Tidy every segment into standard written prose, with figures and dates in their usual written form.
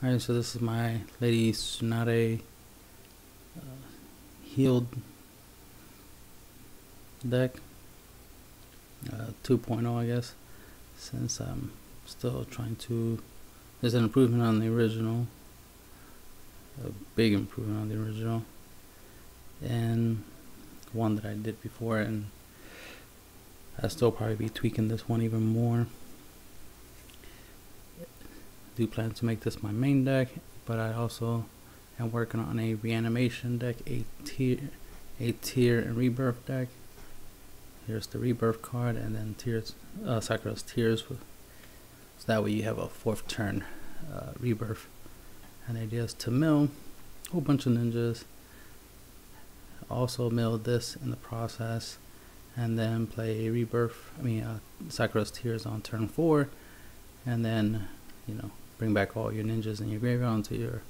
Alright, so this is my Lady Tsunade healed deck, 2.0 I guess, since I'm still trying to, there's an improvement on the original, a big improvement on the original, and one that I did before, and I'll still probably be tweaking this one even more. Do plan to make this my main deck, but I also am working on a reanimation deck, a tier and rebirth deck. Here's the rebirth card, and then tears, Sakura's tears, so that way you have a 4th turn rebirth. And the idea is to mill a whole bunch of ninjas, also mill this in the process, and then play rebirth, Sakura's tears on turn 4, and then, you know, bring back all your ninjas in your graveyard onto your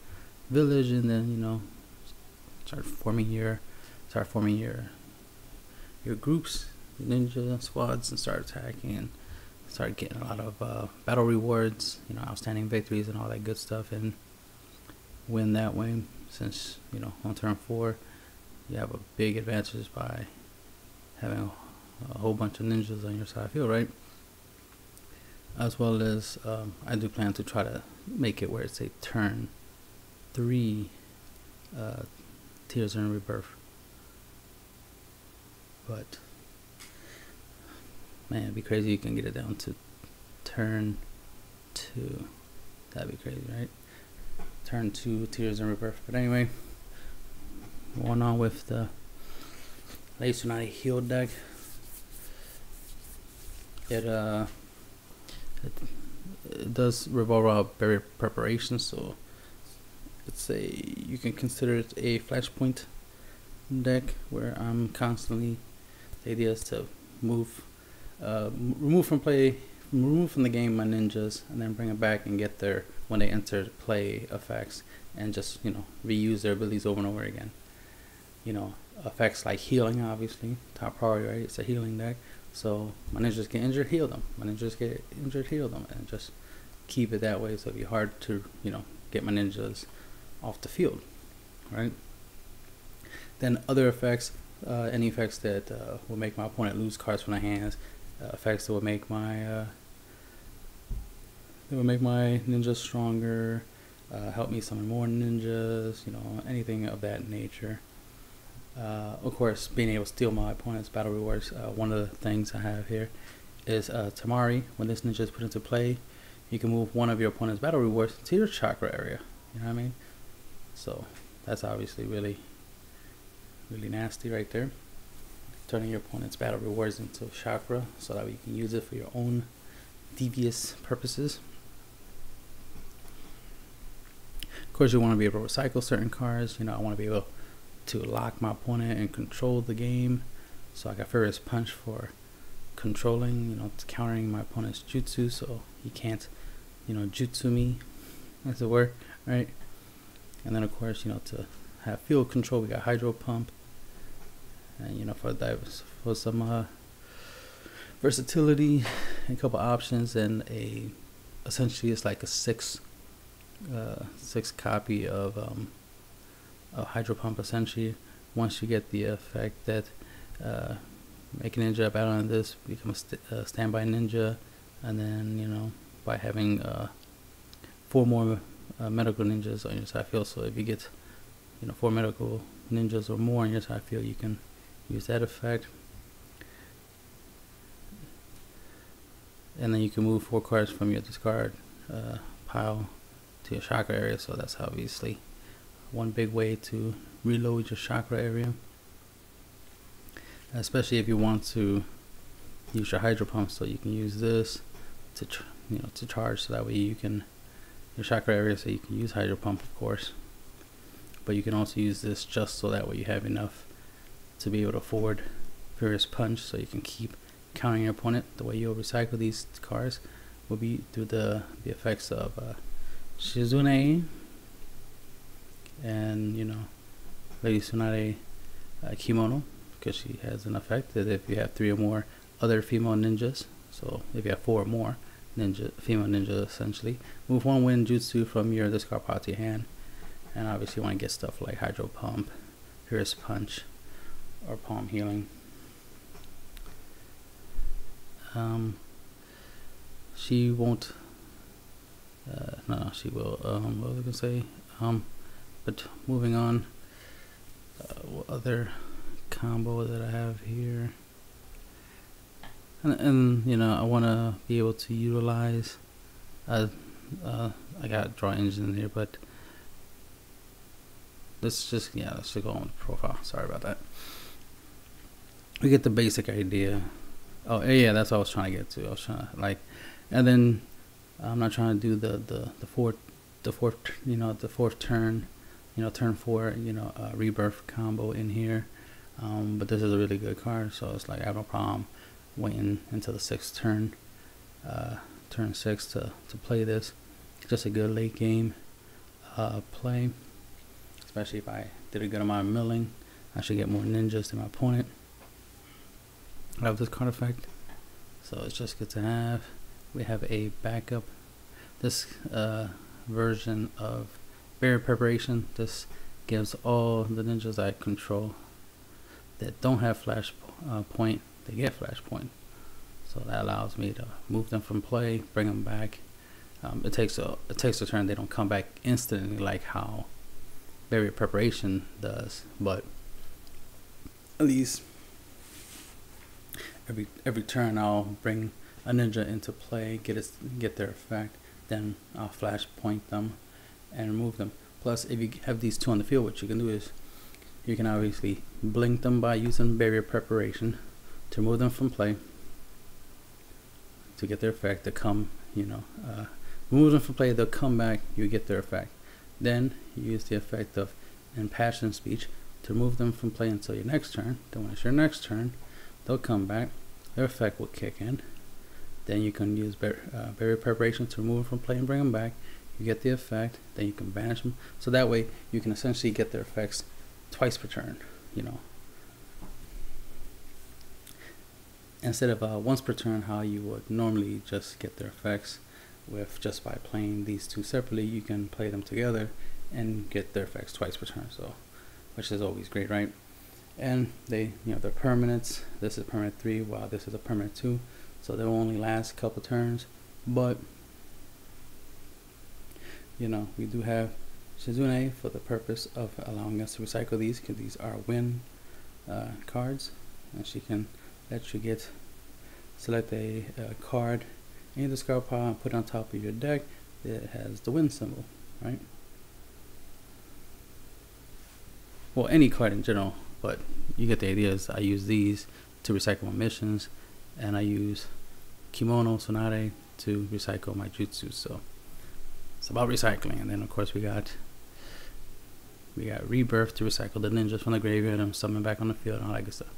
village, and then, start forming your groups, your ninja squads, and start attacking and start getting a lot of battle rewards, outstanding victories and all that good stuff, and win that way. Since on turn 4 you have a big advantage by having a whole bunch of ninjas on your side field, right? As well as I do plan to try to make it where it's a turn 3 tears and rebirth. But man, it'd be crazy you can get it down to turn 2. That'd be crazy, right? Turn 2 tears and rebirth. But anyway, going on with the Lady Tsunade healed deck. It does revolve around barrier preparation, so you can consider it a flashpoint deck where I'm constantly, the idea is to remove from the game my ninjas, and then bring them back and get their, when they enter play, effects, and just reuse their abilities over and over again. Effects like healing, obviously top priority, right? It's a healing deck. So my ninjas get injured, heal them. My ninjas get injured, heal them, and just keep it that way. So it'd be hard to, get my ninjas off the field, right? Then other effects, any effects that will make my opponent lose cards from their hands, effects that will make my ninjas stronger, help me summon more ninjas, anything of that nature. Of course, being able to steal my opponent's battle rewards. One of the things I have here is Tamari. When this ninja is put into play, you can move one of your opponent's battle rewards to your chakra area. You know what I mean? So that's obviously really, really nasty right there. Turning your opponent's battle rewards into chakra so that you can use it for your own devious purposes. Of course, you want to be able to recycle certain cards. I want to be able to lock my opponent and control the game. So I got Furious Punch for controlling, countering my opponent's jutsu, so he can't, jutsu me, as it were, right? And then of course, to have field control, we got Hydro Pump, and for some versatility, and a couple options, and essentially it's like a 6 copy of Hydro Pump. Essentially, once you get the effect that make a ninja battle on this, become a standby ninja, and then by having 4 more medical ninjas on your side field. So if you get 4 medical ninjas or more on your side field, you can use that effect, and then you can move 4 cards from your discard pile to your chakra area. So that's obviously one big way to reload your chakra area, especially if you want to use your Hydro Pump. So you can use this to to charge, so that way you can your chakra area, so you can use Hydro Pump, of course, but you can also use this just so that way you have enough to be able to afford Furious Punch, so you can keep countering your opponent. The way you'll recycle these cards will be through the effects of Tsunade and Lady Tsunade Kimono, because she has an effect that if you have 3 or more other female ninjas, so if you have 4 or more, female ninja essentially. Move 1 wind jutsu from your discard pile to your hand, and obviously you want to get stuff like Hydro Pump, Fierce Punch, or Palm Healing. She won't. No, she will. What was I gonna say? But moving on. What other combo that I have here? And you know, I want to be able to utilize. I got draw engine in here, but let's just go on with the profile. Sorry about that. We get the basic idea. Oh yeah, that's what I was trying to get to. I was trying to like, and then I'm not trying to do the fourth turn, turn 4, rebirth combo in here. But this is a really good card, so it's like I have no problem waiting until the 6th turn, turn 6 to play this. Just a good late game play, especially if I did a good amount of milling. I should get more ninjas than my opponent. I have this card effect, so it's just good to have. We have a backup. This version of Barrier Preparation, this gives all the ninjas I control that don't have flash point, they get flash point. So that allows me to move them from play, bring them back. It takes a turn. They don't come back instantly like how Barrier Preparation does, but at least every turn I'll bring a ninja into play, get their effect, then I'll flash point them and remove them. Plus, if you have these 2 on the field, what you can do is you can obviously blink them by using Barrier Preparation to remove them from play, to get their effect. To come, remove them from play, they'll come back, you get their effect. Then you use the effect of Impassioned Speech to remove them from play until your next turn. Then when it's your next turn, they'll come back, their effect will kick in. Then you can use Barrier Preparation to remove them from play and bring them back. You get the effect, then you can banish them. So that way you can essentially get their effects twice per turn, instead of once per turn, how you would normally just get their effects with just by playing these 2 separately. You can play them together and get their effects twice per turn, so which is always great, right? And they're permanents. This is permanent 3, while this is a permanent 2, so they'll only last a couple turns. But we do have Tsunade for the purpose of allowing us to recycle these, because these are win cards, and she can let you select a card in your discard pile and put it on top of your deck that has the win symbol, right? Well, any card in general, but you get the idea. Is I use these to recycle my missions, and I use Kimono Tsunade to recycle my jutsu. So it's about recycling. And then of course we got Rebirth to recycle the ninjas from the graveyard and summon back on the field and all that good stuff.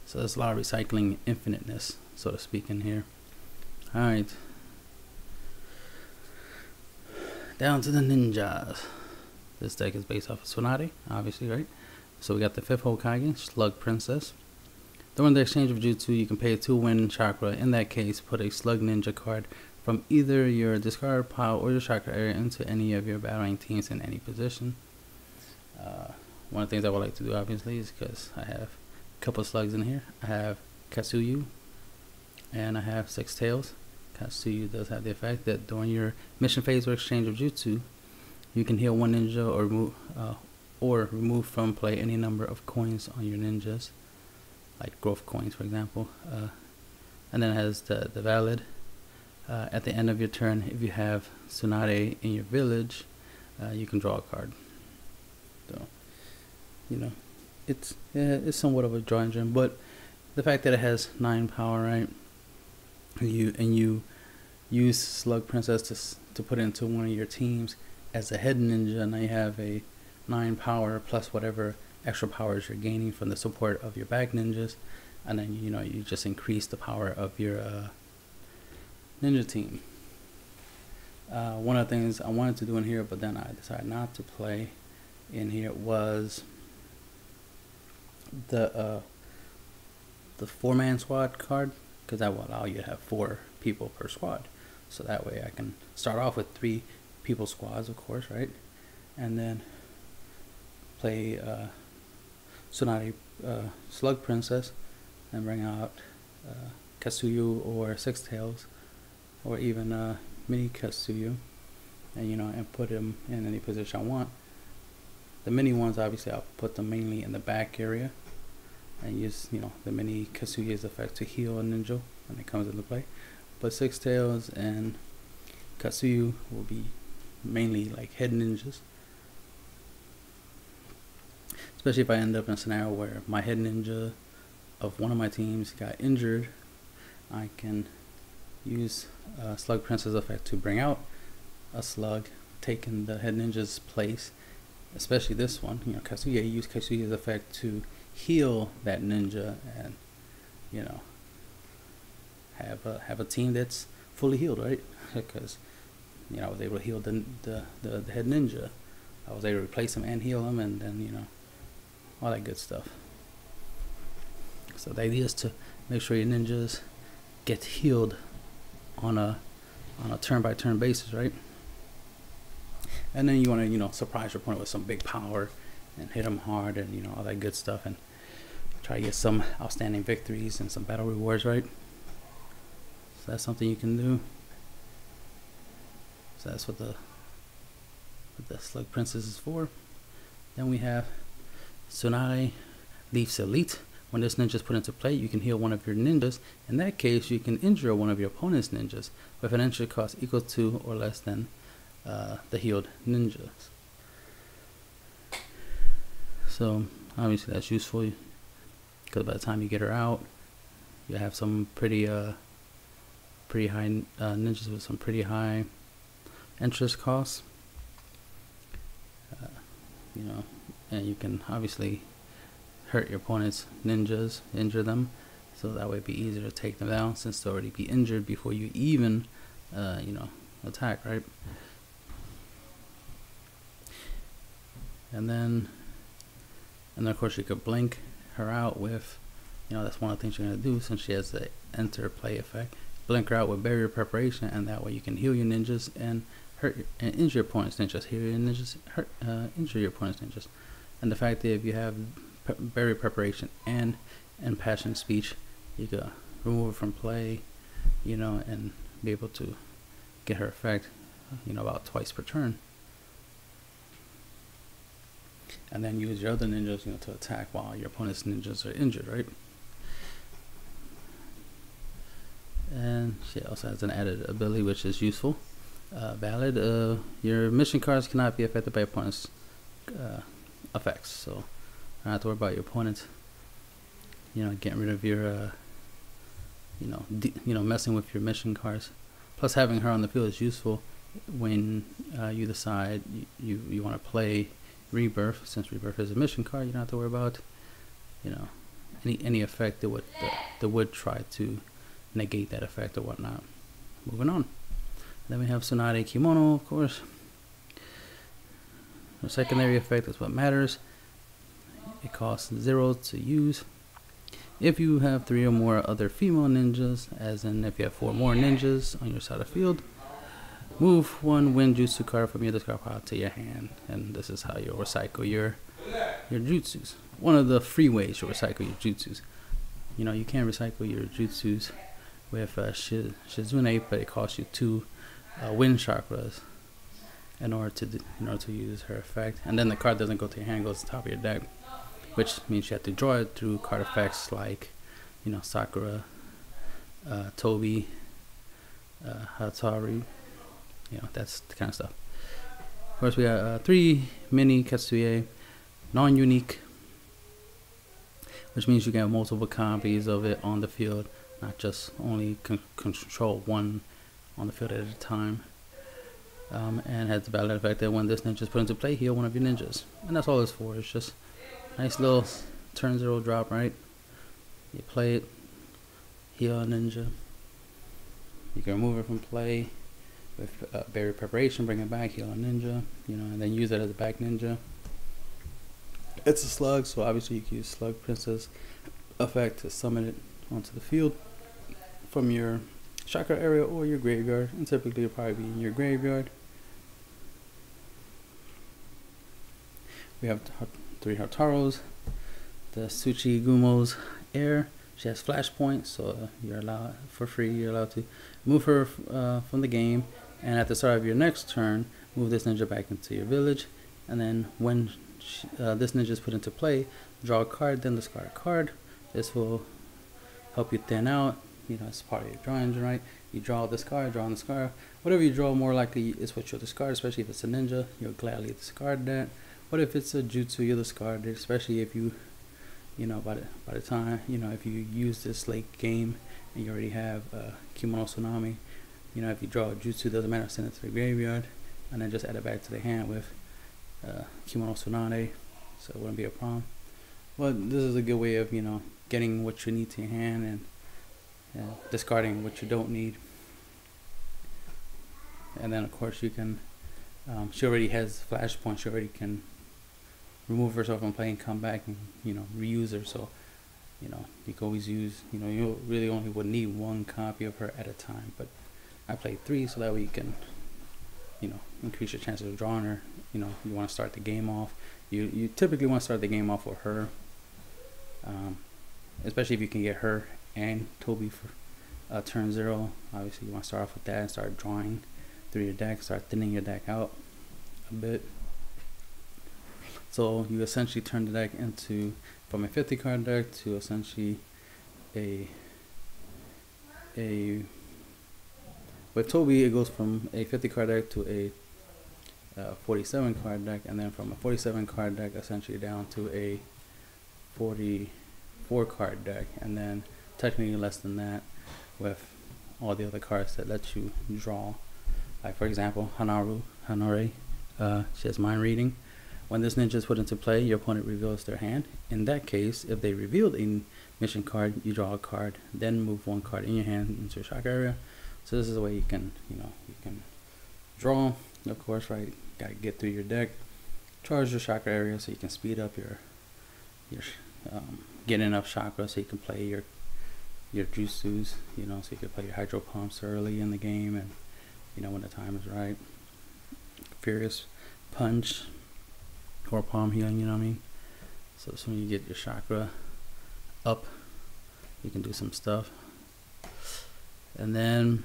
So there's a lot of recycling infiniteness, so to speak, in here. Alright, down to the ninjas. This deck is based off of Tsunade, obviously, right? So we got the 5th Hokage, Slug Princess. During the exchange of jutsu, you can pay 2 win chakra. In that case, put a Slug Ninja card from either your discard pile or your chakra area into any of your battling teams in any position. One of the things I would like to do, obviously, is because I have a couple of slugs in here. I have Katsuyu and I have 6 tails. Katsuyu does have the effect that during your mission phase or exchange of jutsu, you can heal 1 ninja or remove from play any number of coins on your ninjas, like growth coins, for example. And then it has the valid. At the end of your turn, if you have Tsunade in your village, you can draw a card. So, it's somewhat of a draw engine, but the fact that it has 9 power, right? And you use Slug Princess to put it into one of your teams as a head ninja. Now you have a 9 power plus whatever extra powers you're gaining from the support of your back ninjas, and then you just increase the power of your ninja team. One of the things I wanted to do in here, but then I decided not to play in here, was the 4-man squad card, because that will allow you to have 4 people per squad. So that way I can start off with 3 people squads, of course, right? And then play Tsunade Slug Princess, and bring out Katsuyu or Six Tails, or even Mini Katsuyu, and and put them in any position I want. The mini ones, obviously, I'll put them mainly in the back area, and use the Mini Katsuyu's effect to heal a ninja when it comes into play. But Six Tails and Katsuyu will be mainly like head ninjas. Especially if I end up in a scenario where my head ninja of one of my teams got injured, I can use Slug Princess effect to bring out a slug, taking the head ninja's place. Especially this one, Katsuya, use Katsuyu's effect to heal that ninja, and have a team that's fully healed, right? Because I was able to heal the head ninja. I was able to replace him and heal him, and then all that good stuff. So the idea is to make sure your ninjas get healed on a turn-by-turn basis, right? And then you want to surprise your opponent with some big power and hit them hard, and all that good stuff, and try to get some outstanding victories and some battle rewards, right? So that's something you can do. So that's what the Slug Princess is for. Then we have Tsunade Leaf's Elite. When this ninja is put into play, you can heal one of your ninjas. In that case, you can injure one of your opponent's ninjas with an injury cost equal to or less than the healed ninjas. So obviously that's useful, because by the time you get her out, you have some pretty high ninjas with some pretty high interest costs. And you can obviously hurt your opponent's ninjas, injure them, so that way it'd be easier to take them down, since they'll already be injured before you even attack, right? And then of course you could blink her out with, that's one of the things you're going to do, since she has the enter play effect. Blink her out with barrier preparation, and that way you can heal your ninjas and injure your opponent's ninjas. Heal your ninjas, injure your opponent's ninjas. And the fact that if you have barrier preparation and Impassioned Speech, you can remove it from play, and be able to get her effect, about twice per turn. And then use your other ninjas, to attack while your opponent's ninjas are injured, right? And she also has an added ability which is useful. Valid. Your mission cards cannot be affected by opponent's effects, so don't have to worry about your opponent, getting rid of your, messing with your mission cards. Plus, having her on the field is useful when you decide you want to play Rebirth. Since Rebirth is a mission card, you don't have to worry about, any effect that would try to negate that effect or whatnot. Moving on. Then we have Tsunade Kimono, of course. The secondary effect is what matters. It costs 0 to use. If you have 3 or more other female ninjas, as in if you have 4 more ninjas on your side of the field, move 1 wind jutsu card from your discard pile to your hand, and this is how you'll recycle your jutsus. One of the free ways you'll recycle your jutsus. You can recycle your jutsus with Shizune, but it costs you 2 wind chakras in order to use her effect. And then the card doesn't go to your hand, it goes to the top of your deck, which means you have to draw it through card effects like Sakura, Tobi, Hatari. That's the kind of stuff. Of course, we got 3 mini Katsuye, non-unique, which means you can have multiple copies of it on the field, not just only control 1 on the field at a time. And has the valid effect that when this ninja is put into play, heal one of your ninjas. And that's all it's for. It's just a nice little turn 0 drop, right? You play it, heal a ninja. You can remove it from play with barrier preparation, bring it back, heal a ninja, and then use it as a back ninja. It's a slug, so obviously you can use Slug Princess effect to summon it onto the field from your chakra area or your graveyard, and typically you'll probably be in your graveyard. We have 3 Hotaros, the Tsuchigumo's heir. She has flashpoint, so you're allowed for free. You're allowed to move her from the game, and at the start of your next turn, move this ninja back into your village. And then when this ninja is put into play, draw a card, then discard a card. This will help you thin out. You know, it's part of your draw engine, right? You draw this card, draw this card. Whatever you draw, more likely is what you'll discard. Especially if it's a ninja, you'll gladly discard that. But if it's a jutsu, you'll discard it. Especially if you know, by the time, you know, if you use this late game and you already have Kimono Tsunami, you know, if you draw a jutsu, doesn't matter, send it to the graveyard, and then just add it back to the hand with Kimono Tsunade, so it wouldn't be a problem. But this is a good way of, you know, getting what you need to your hand and discarding what you don't need. And then of course you can, she already has flashpoint, she already can remove herself from play and come back and, you know, reuse her. So, you know, you can always use, you know, you really only would need 1 copy of her at a time. But I played 3, so that way you can, you know, increase your chances of drawing her. You know, you want to start the game off. You typically want to start the game off with her, especially if you can get her and Toby for turn 0. Obviously, you want to start off with that and start drawing through your deck, start thinning your deck out a bit. So you essentially turn the deck into, from a 50 card deck to essentially with Toby, it goes from a 50 card deck to a 47 card deck, and then from a 47 card deck essentially down to a 44 card deck, and then technically less than that with all the other cards that let you draw. Like for example, Hanare, she has mind reading. When this ninja is put into play, your opponent reveals their hand. In that case, if they revealed a mission card, you draw a card, then move 1 card in your hand into your chakra area. So this is the way you can, you know, you can draw. Of course, right? Gotta get through your deck, charge your chakra area so you can speed up your get enough chakra so you can play your jutsus. You know, so you can play your hydro pumps early in the game, and you know when the time is right. Furious punch. Or palm healing, you know what I mean? So as soon as you get your chakra up, you can do some stuff. And then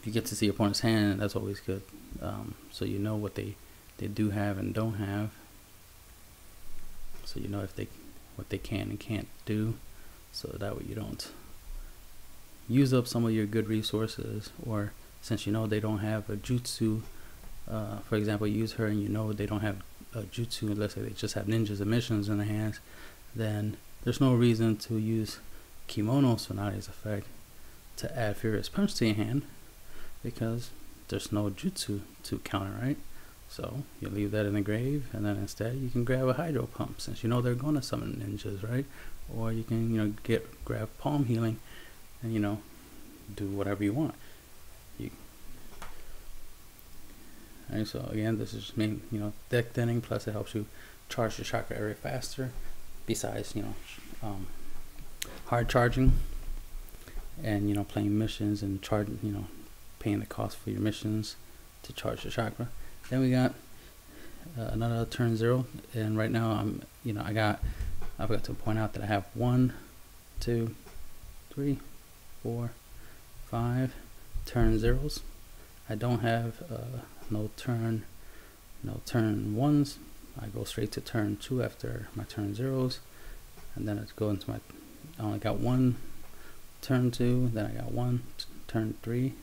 you get to see your opponent's hand, and that's always good. So you know what they do have and don't have. So you know what they can and can't do. So that way you don't use up some of your good resources, or since you know they don't have a jutsu, for example, you use her and you know they don't have a jutsu, let's say they just have ninjas and missions in their hands, then there's no reason to use Kimono Tsunade's effect to add Furious Punch to your hand, because there's no jutsu to counter, right? So you leave that in the grave, and then instead you can grab a hydro pump, since you know they're going to summon ninjas, right? Or you can, you know, grab palm healing and, you know, do whatever you want. Alright, so again, this is just main, you know, deck thinning, plus it helps you charge your chakra area faster, besides, you know, hard charging and, you know, playing missions and charging, you know, paying the cost for your missions to charge your chakra. Then we got another turn 0, and right now I'm, you know, I forgot to point out that I have 1, 2, 3, 4, 5 turn 0s. I don't have no turn 1s. I go straight to turn 2 after my turn 0s, and then I go into I only got 1 turn 2, then I got 1 turn 3.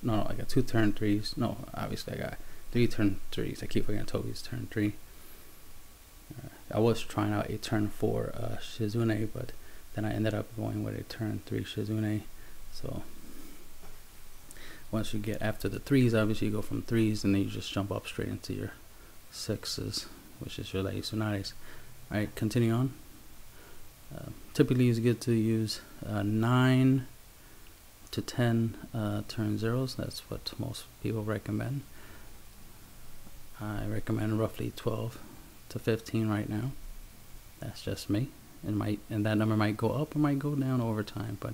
No, I got 2 turn 3s. No, obviously I got 3 turn 3s. I keep forgetting Toby's turn 3. I was trying out a turn 4 Shizune, but then I ended up going with a turn 3 Shizune. So once you get after the 3s, obviously you go from 3s, and then you just jump up straight into your 6s, which is your Lady Tsunades. Alright, continue on. Typically it's good to use 9 to 10 turn 0s. That's what most people recommend. I recommend roughly 12 to 15 right now. That's just me. And that number might go up or might go down over time, but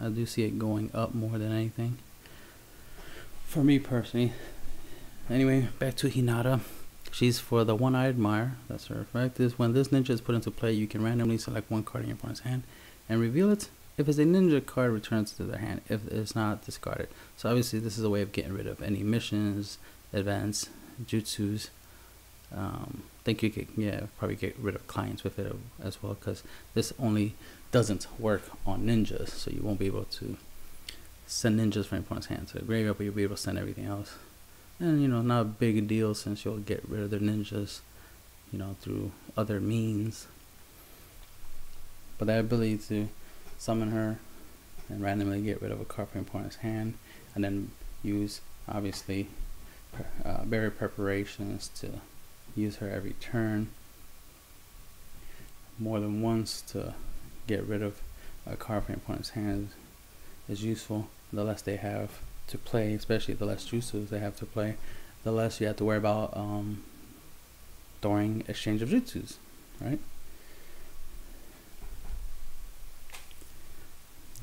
I do see it going up more than anything, for me personally. Anyway, back to Hinata. She's for the one I admire. That's her effect. When this ninja is put into play, you can randomly select one card in your opponent's hand and reveal it. If it's a ninja card, returns to their hand. If it's not, discard it. So obviously this is a way of getting rid of any missions, events, jutsus. Think you could probably get rid of clients with it as well, because this only doesn't work on ninjas, so you won't be able to send ninjas from your opponent's hand to the graveyard, but you'll be able to send everything else. And you know, not a big deal, since you'll get rid of their ninjas, you know, through other means. But that ability to summon her and randomly get rid of a card from your opponent's hand, and then use obviously barrier preparations to use her every turn more than once to get rid of a card from your opponent's hand is useful. The less they have to play, especially the less jutsus they have to play, the less you have to worry about during exchange of jutsus, right?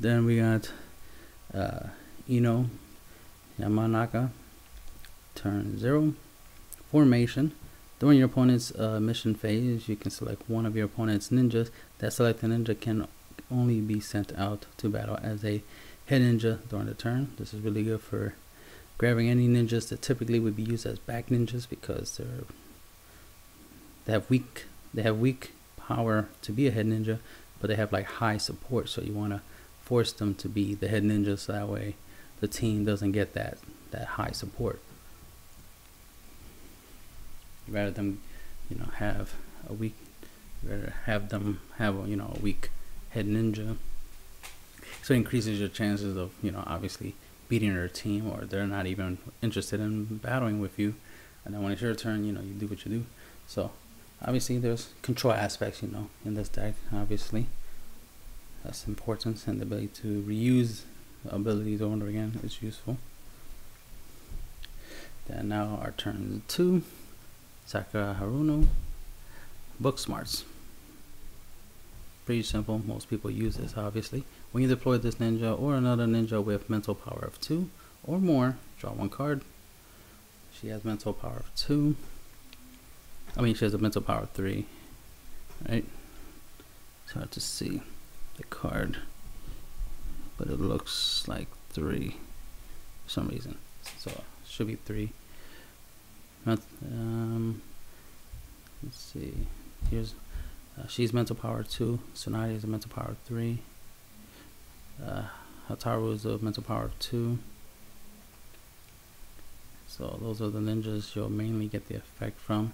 Then we got Ino Yamanaka, turn 0. Formation. During your opponent's mission phase, you can select one of your opponent's ninjas. That selected ninja can only be sent out to battle as a head ninja during the turn. This is really good for grabbing any ninjas that typically would be used as back ninjas, because they have weak power to be a head ninja, but they have like high support. So you want to force them to be the head ninja, so that way the team doesn't get that high support. Rather than, you know, have a weak, rather have them have a, you know, a weak head ninja. So it increases your chances of, you know, obviously beating their team, or they're not even interested in battling with you. And then when it's your turn, you know, you do what you do. So obviously there's control aspects, you know, in this deck. Obviously that's important, and the ability to reuse abilities over and over again is useful. Then now our turn 2. Sakura Haruno, book smarts. Pretty simple. Most people use this, obviously. When you deploy this ninja or another ninja with mental power of 2 or more, draw 1 card. She has mental power of 2. I mean, she has a mental power of 3. Right? It's hard to see the card, but it looks like 3 for some reason. So it should be 3. Let's see. Here's she's mental power 2. Tsunade is a mental power 3. Hataru is a mental power of 2. So those are the ninjas you'll mainly get the effect from.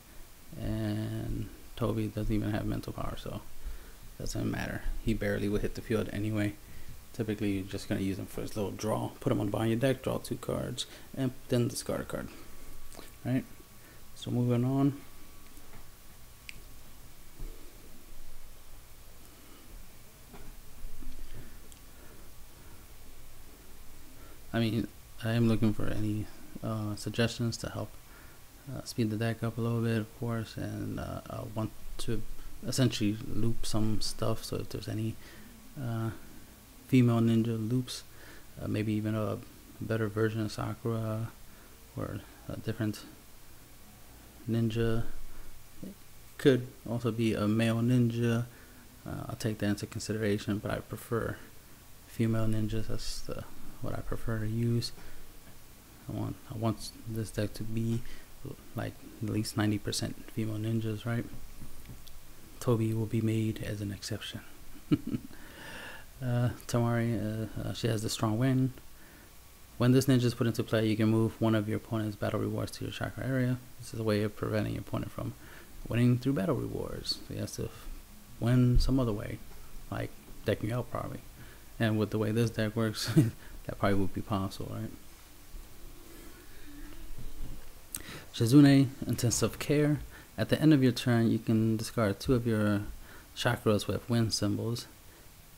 And Toby doesn't even have mental power, so it doesn't matter. He barely would hit the field anyway. Typically, you're just gonna use him for his little draw. Put him on the bottom of your deck, draw 2 cards, and then discard a card. Right? So moving on. I mean, I am looking for any suggestions to help speed the deck up a little bit, of course, and I want to essentially loop some stuff. So if there's any female ninja loops, maybe even a better version of Sakura, or a different ninja. It could also be a male ninja. I'll take that into consideration, but I prefer female ninjas. That's what I prefer to use. I want this deck to be like at least 90% female ninjas, right? Toby will be made as an exception. Tamari, she has the strong wind. When this ninja is put into play, you can move one of your opponent's battle rewards to your chakra area. This is a way of preventing your opponent from winning through battle rewards. So he has to win some other way, like decking out probably. And with the way this deck works, that probably would be possible, right? Shizune, Intensive Care. At the end of your turn, you can discard 2 of your chakras with wind symbols.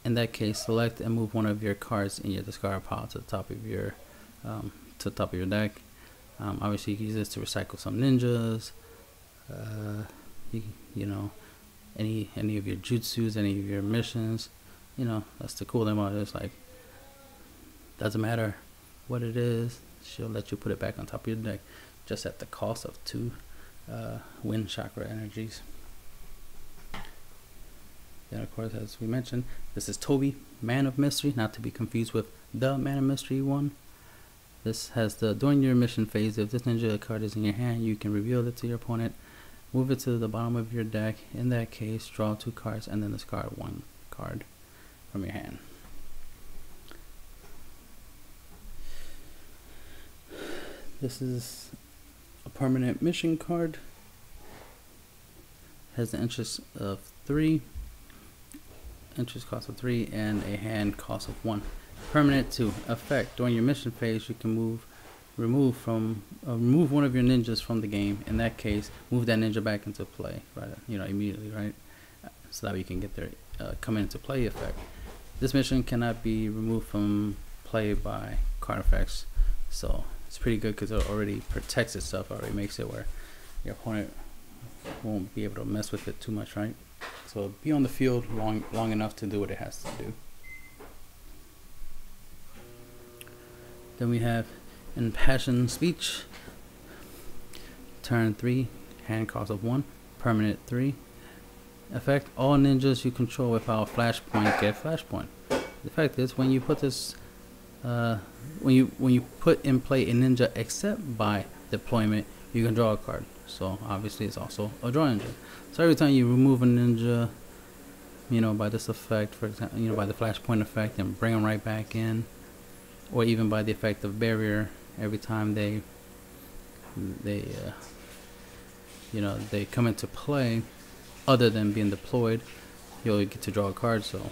In that case, select and move one of your cards in your discard pile to the top of your deck. Obviously, you can use this to recycle some ninjas. You know, any of your jutsus, any of your missions. You know, that's the cool thing about it. It's like Doesn't matter what it is, she'll let you put it back on top of your deck, just at the cost of 2 wind chakra energies. Then of course, as we mentioned, this is Toby, Man of Mystery, not to be confused with the Man of Mystery one. This has the during your mission phase, if this ninja card is in your hand, you can reveal it to your opponent, move it to the bottom of your deck. In that case, draw 2 cards and then discard 1 card from your hand. This is a permanent mission card. Has the interest of 3, interest cost of 3, and a hand cost of 1. Permanent 2 effect. During your mission phase, you can remove one of your ninjas from the game. In that case, move that ninja back into play, right? Immediately, right? So that you can get their come into play effect. This mission cannot be removed from play by card effects, so it's pretty good because it already protects itself. Already makes it where your opponent won't be able to mess with it too much, right? So be on the field long enough to do what it has to do. Then we have Impassioned Speech. Turn 3, hand cost of 1, permanent 3. Effect: all ninjas you control without flashpoint get flashpoint. The effect is when you put this, when you put in play a ninja except by deployment, you can draw a card. So obviously it's also a draw ninja. So every time you remove a ninja, by this effect, for example, by the flashpoint effect, and bring them right back in, or even by the effect of barrier, every time they come into play, other than being deployed, you'll get to draw a card. So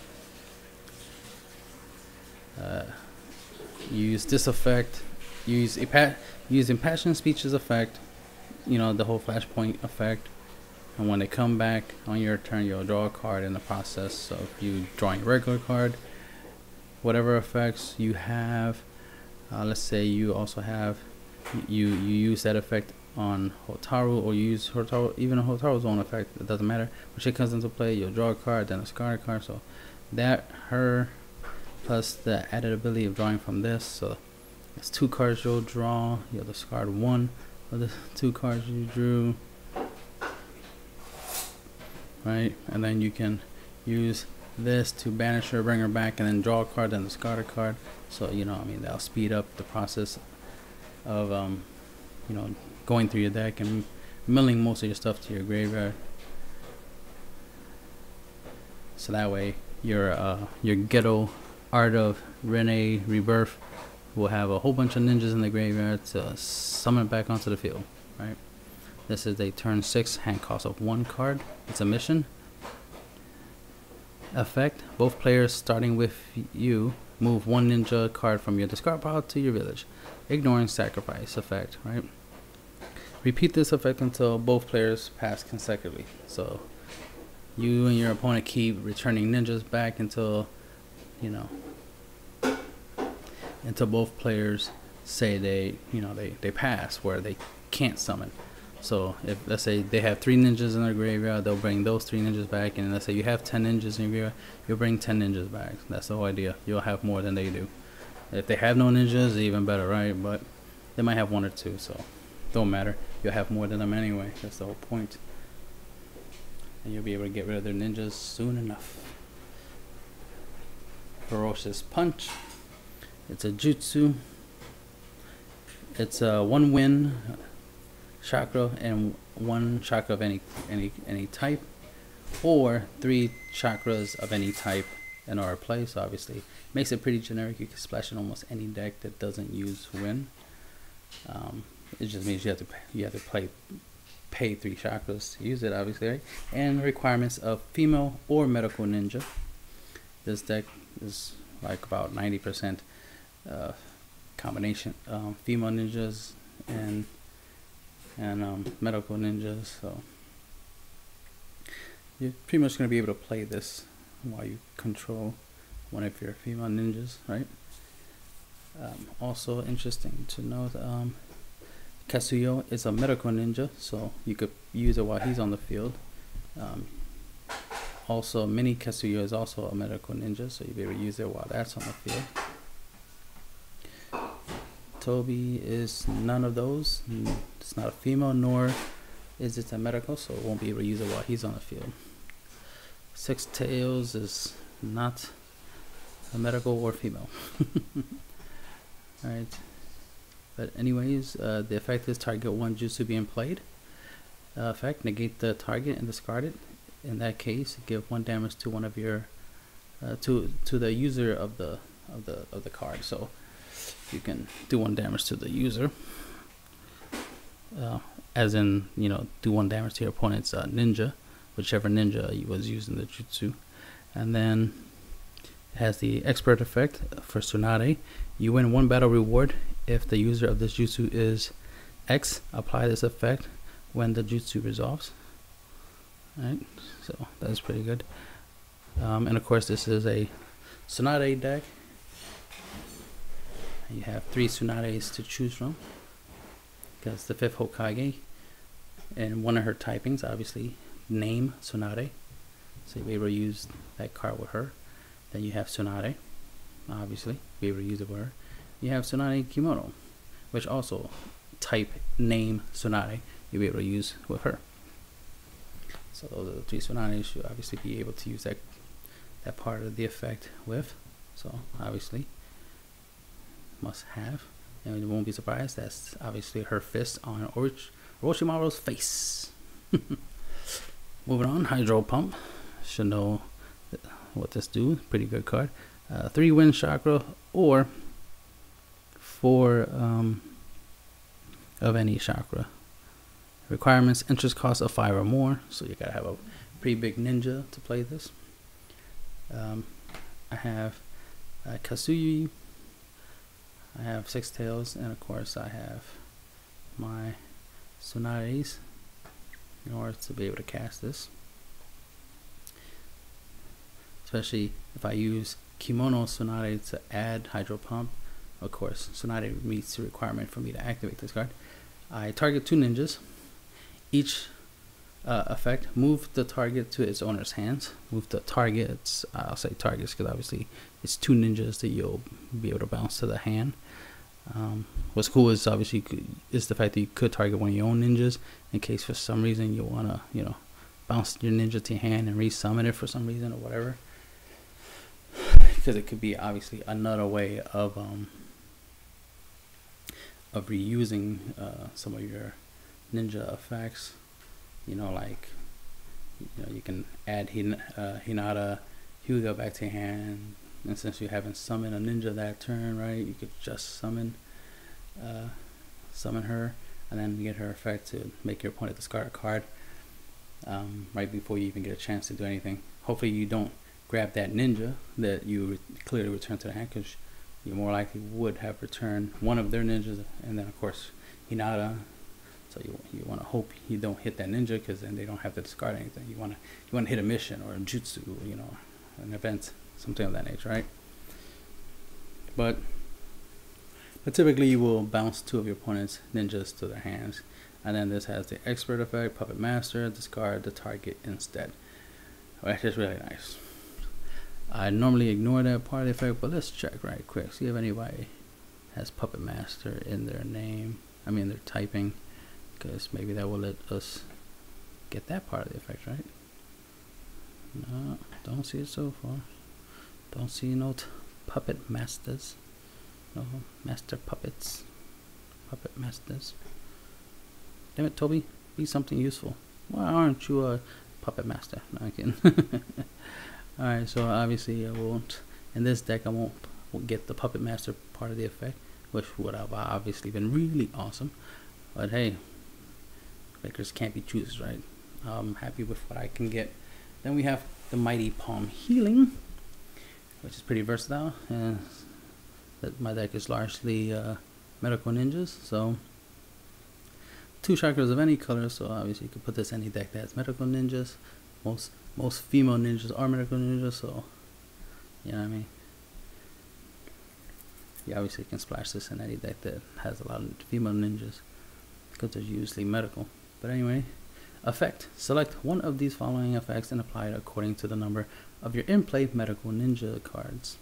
use this effect, use Impassioned Speech's effect, the whole flashpoint effect, and when they come back on your turn, you'll draw a card in the process of you drawing a regular card. Whatever effects you have, let's say you also have, you use that effect on Hotaru, or you use Hotaru, even a Hotaru's own effect, it doesn't matter. When she comes into play, you'll draw a card, then discard a card. So that, her, plus the added ability of drawing from this, so it's 2 cards you'll draw, you'll discard 1 of the 2 cards you drew, right? And then you can use this to banish her, bring her back, and then draw a card, then discard a card. So that'll speed up the process of going through your deck and milling most of your stuff to your graveyard. So that way your ghetto Art of Rene Rebirth will have a whole bunch of ninjas in the graveyard to summon it back onto the field, right? This is a turn 6 hand cost of 1 card. It's a mission. Effect: both players starting with you move 1 ninja card from your discard pile to your village, ignoring sacrifice effect, right? Repeat this effect until both players pass consecutively. So you and your opponent keep returning ninjas back until until both players say they pass, where they can't summon. So if, let's say, they have 3 ninjas in their graveyard, they'll bring those 3 ninjas back. And let's say you have 10 ninjas in your graveyard, you'll bring 10 ninjas back. That's the whole idea. You'll have more than they do. If they have no ninjas, even better, right? But they might have 1 or 2, so don't matter. You'll have more than them anyway. That's the whole point. And you'll be able to get rid of their ninjas soon enough. Ferocious Punch. It's a jutsu. It's a 1 win chakra and 1 chakra of any type, or 3 chakras of any type in our play. So obviously makes it pretty generic. You can splash in almost any deck that doesn't use win. It just means you have to pay 3 chakras to use it, obviously, right? And requirements of female or medical ninja. This deck is like about 90% combination female ninjas and medical ninjas. So you're pretty much going to be able to play this while you control one of your female ninjas, right? Also interesting to know that Kazuyo is a medical ninja, so you could use it while he's on the field. Also, Mini Kazuyo is also a medical ninja, so you'll be able to use it while that's on the field. Toby is none of those. It's not a female, nor is it a medical, so it won't be able to use it while he's on the field. Six Tails is not a medical or female. Alright. But anyways, the effect is target one jutsu being played. Effect, negate the target and discard it. In that case, give 1 damage to one of your to the user of the card. So you can do 1 damage to the user, as in, you know, do 1 damage to your opponent's ninja, whichever ninja you was using the jutsu. And then it has the expert effect for Tsunade. You win 1 battle reward if the user of this jutsu is X. Apply this effect when the jutsu resolves. Right, so that's pretty good. And of course, this is a Tsunade deck. You have 3 Tsunades to choose from, because the 5th Hokage, and one of her typings, obviously, name Tsunade, so you'll be able to use that card with her. Then you have Tsunade, obviously, be able to use it with her. You have Tsunade Kimono, which also type name Tsunade, you'll be able to use with her. So those are the 3 Tsunades you'll obviously be able to use that part of the effect with. So obviously, must have, and you won't be surprised, that's obviously her fist on Orochimaru's face. Moving on, Hydro Pump. Should know what this do. Pretty good card. 3 wind chakra or 4 of any chakra. Requirements: interest cost of 5 or more, so you gotta have a pretty big ninja to play this. I have Kasuyi, I have 6 Tails, and of course I have my Tsunades in order to be able to cast this. Especially if I use Kimono Tsunade to add Hydro Pump, of course Tsunade meets the requirement for me to activate this card. I target 2 ninjas. Each effect, move the target to its owner's hands. Move the targets, I'll say targets because obviously it's 2 ninjas that you'll be able to bounce to the hand. What's cool is obviously is the fact that you could target one of your own ninjas in case for some reason you want to, you know, bounce your ninja to your hand and resummon it for some reason or whatever. Because it could be obviously another way of reusing some of your ninja effects, you know, like, you know, you can add Hinata Hyuga back to your hand, and since you haven't summoned a ninja that turn, right, you could just summon her and then get her effect to make your opponent discard a card right before you even get a chance to do anything. Hopefully you don't grab that ninja that you clearly return to the hand, because you more likely would have returned one of their ninjas, and then of course Hinata. So you want to hope you don't hit that ninja, because then they don't have to discard anything. You want to hit a mission or a jutsu, you know, an event, something of that nature, right? But typically you will bounce 2 of your opponent's ninjas to their hands, and then this has the expert effect, Puppet Master, discard the target instead. Which is really nice. I normally ignore that part of the effect, but let's check right quick, see if anybody has Puppet Master in their name, I mean their typing, because maybe that will let us get that part of the effect, right? No, don't see it so far. Don't see no puppet masters. No master puppets. Puppet masters. Damn it, Toby. Be something useful. Why aren't you a puppet master? No, I'm kidding. Alright, so obviously I won't, in this deck I won't get the puppet master part of the effect, which would have obviously been really awesome. But hey, makers can't be choosers, right? I'm happy with what I can get. Then we have the Mighty Palm Healing, which is pretty versatile, and that my deck is largely medical ninjas, so 2 chakras of any color, so obviously you could put this in any deck that has medical ninjas. Most female ninjas are medical ninjas, so you know what I mean. You obviously can splash this in any deck that has a lot of female ninjas, because they're usually medical. But anyway, effect: select one of these following effects and apply it according to the number of your in-play medical ninja cards.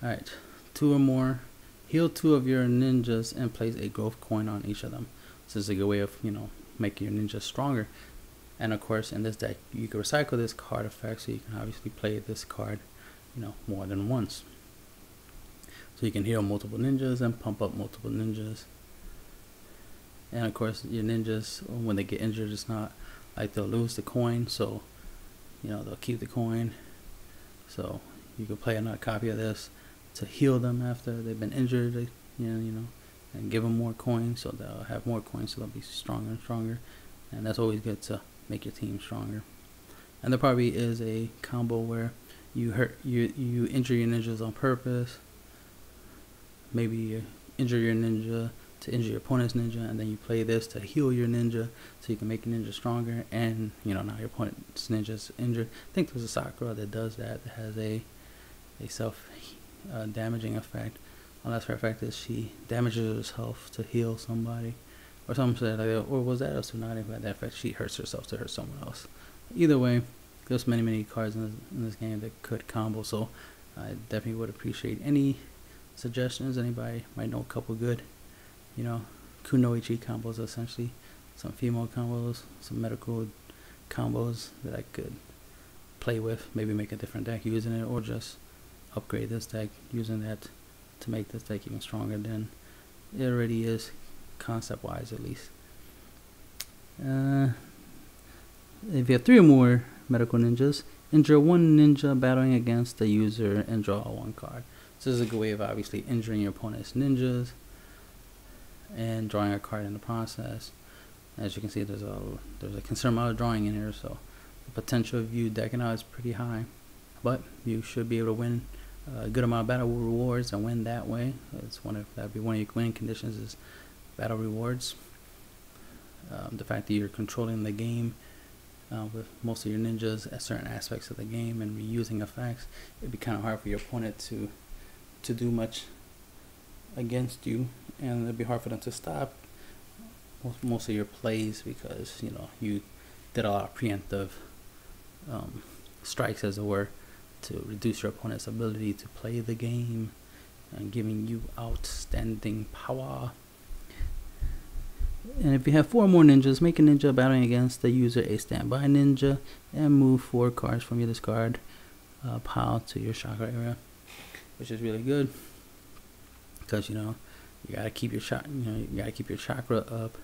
Alright, 2 or more Heal 2 of your ninjas and place a growth coin on each of them. This is a good way of, you know, making your ninjas stronger. And of course, in this deck, you can recycle this card effect, so you can obviously play this card, you know, more than once. So you can heal multiple ninjas and pump up multiple ninjas. And of course, your ninjas, when they get injured, it's not like they'll lose the coin, so you know, they'll keep the coin. So you can play another copy of this to heal them after they've been injured, you know, and give them more coins, so they'll have more coins, so they'll be stronger and stronger. And that's always good to make your team stronger. And there probably is a combo where you injure your ninjas on purpose. Maybe you injure your ninja to injure your opponent's ninja, and then you play this to heal your ninja, so you can make your ninja stronger, and you know, now your opponent's ninja is injured. I think there's a Sakura that does that, that has a self damaging effect. Unless her effect is she damages herself to heal somebody, or something said like that. Or was that a Tsunade who had that effect? She hurts herself to hurt someone else. Either way, there's many cards in this game that could combo, so I definitely would appreciate any suggestions. Anybody might know a couple good, you know, kunoichi combos, essentially some female combos, some medical combos that I could play with, maybe make a different deck using it, or just upgrade this deck using that to make this deck even stronger than it already is, concept wise at least. If you have 3 or more medical ninjas, injure 1 ninja battling against the user and draw 1 card. So this is a good way of obviously injuring your opponent's ninjas and drawing a card in the process. As you can see, there's a considerable amount of drawing in here, so the potential of you decking out is pretty high. But you should be able to win a good amount of battle rewards and win that way. That'd be one of your winning conditions, is battle rewards. The fact that you're controlling the game with most of your ninjas at certain aspects of the game and reusing effects, it'd be kind of hard for your opponent to do much against you, and it'd be hard for them to stop most of your plays, because you know, you did a lot of preemptive strikes, as it were, to reduce your opponent's ability to play the game and giving you outstanding power. And if you have 4 more ninjas, make a ninja battling against the user a standby ninja and move 4 cards from your discard pile to your chakra area, which is really good, because you know, you gotta keep your chakra up,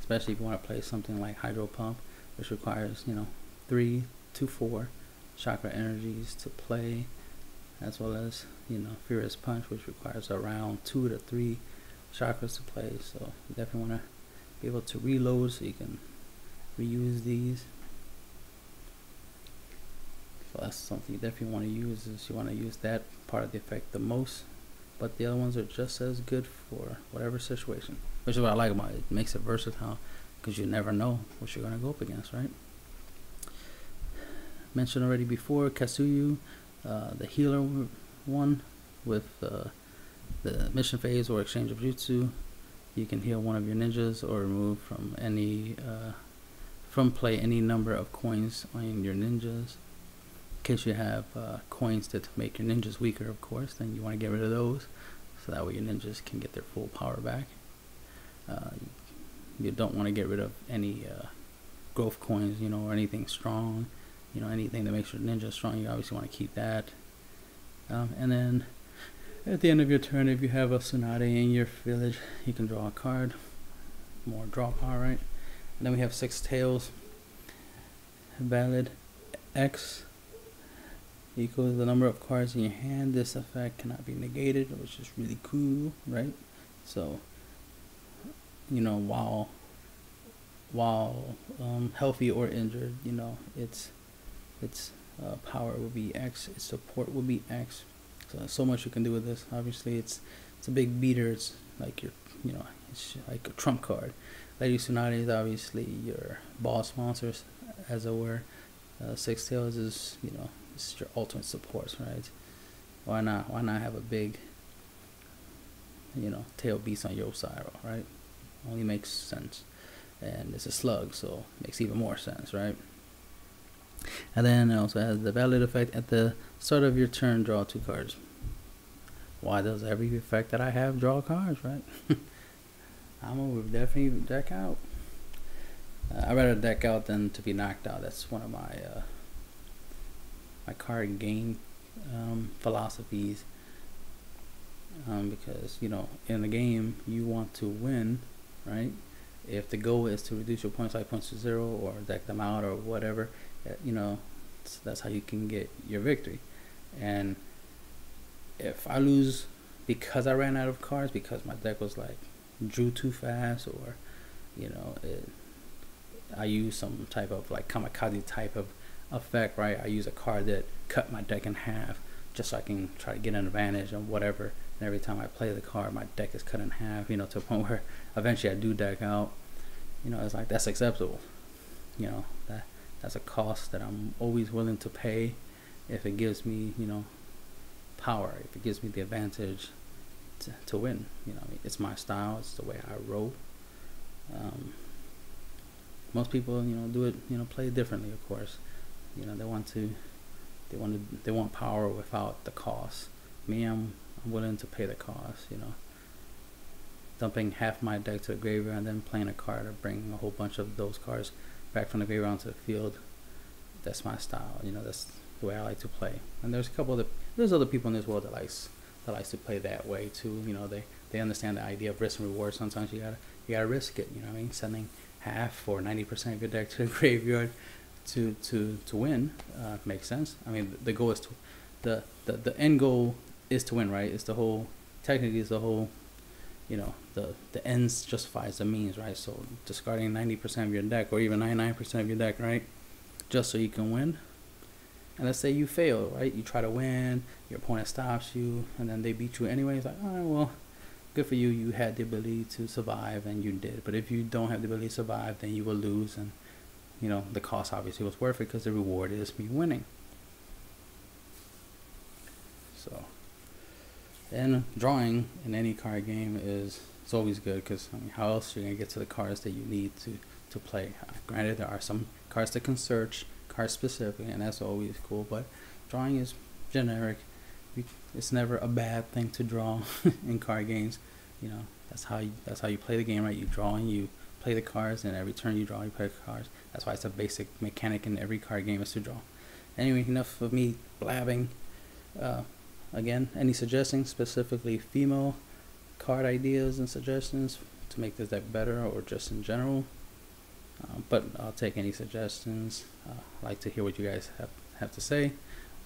especially if you want to play something like Hydro Pump, which requires, you know, 3 to 4 chakra energies to play, as well as, you know, Furious Punch, which requires around 2 to 3 chakras to play. So you definitely want to be able to reload so you can reuse these. So that's something you definitely want to use, is you want to use that part of the effect the most, but the other ones are just as good for whatever situation, which is what I like about it. It makes it versatile, because you never know what you're going to go up against, right? Mentioned already before, Katsuyu, the healer one with the mission phase or exchange of jutsu. You can heal 1 of your ninjas or remove from play any number of coins on your ninjas. In case you have coins that make your ninjas weaker, of course, then you want to get rid of those, so that way your ninjas can get their full power back. You don't want to get rid of any growth coins, you know, or anything strong, you know, anything that makes your ninja strong. You obviously want to keep that. And then at the end of your turn, if you have a Tsunade in your village, you can draw a card. More draw power, right? And then we have 6 tails. Valid X equals the number of cards in your hand. This effect cannot be negated, which is really cool, right? So, you know, while healthy or injured, you know, its power will be X, its support will be X. So much you can do with this. Obviously, it's a big beater. It's like it's like a trump card. Lady Tsunade is obviously your boss monsters, as it were. 6 tails is, you know, it's your ultimate supports, right? Why not have a big, you know, tail beast on your side, right? Only makes sense. And it's a slug, so it makes even more sense, right? And then it also has the valid effect. At the start of your turn, draw 2 cards. why does every effect that I have draw cards, right? I'm gonna definitely deck out. I'd rather deck out than to be knocked out. That's one of my my card game philosophies. Because you know, in the game you want to win, right? If the goal is to reduce your points like points to 0 or deck them out or whatever, you know, that's how you can get your victory. And if I lose because I ran out of cards, because my deck was like drew too fast, or you know, I use some type of like kamikaze type of effect, right? I use a card that cut my deck in half just so I can try to get an advantage on whatever. And every time I play the card, my deck is cut in half, you know, to a point where eventually I do deck out. You know, it's like, that's acceptable. You know, that's a cost that I'm always willing to pay if it gives me, you know, power, if it gives me the advantage to win. You know, it's my style, it's the way I roll. Most people, you know, do it, you know, play it differently, of course. You know, they want power without the cost. Me, I'm willing to pay the cost, you know. Dumping half my deck to the graveyard and then playing a card or bringing a whole bunch of those cards back from the graveyard onto the field. That's my style, you know, that's the way I like to play. And there's other people in this world that likes to play that way too. You know, they understand the idea of risk and reward. Sometimes you gotta risk it, you know what I mean? Sending half or 90% of your deck to the graveyard to win makes sense. I mean, the goal is to the end goal is to win, right? It's the whole, technically it's the whole, you know, the ends justifies the means, right? So discarding 90% of your deck or even 99% of your deck, right, just so you can win. And let's say you fail, right? You try to win, your opponent stops you, and then they beat you anyway. It's like, all right, well, good for you. You had the ability to survive, and you did. But if you don't have the ability to survive, then you will lose. And, you know, the cost obviously was worth it because the reward is me winning. So, and drawing in any card game it's always good, because I mean, how else are you going to get to the cards that you need to play? Granted, there are some cards that can search, cards specifically, and that's always cool, but drawing is generic. It's never a bad thing to draw in card games. You know, that's how you play the game, right? You draw and you play the cards, and every turn you draw, you play the cards. That's why it's a basic mechanic in every card game, is to draw. Anyway, enough of me blabbing. Again, any suggestions, specifically female card ideas and suggestions to make this deck better, or just in general? But I'll take any suggestions. I'd like to hear what you guys have to say.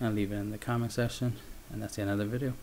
I'll leave it in the comment section, and that's the end of the video.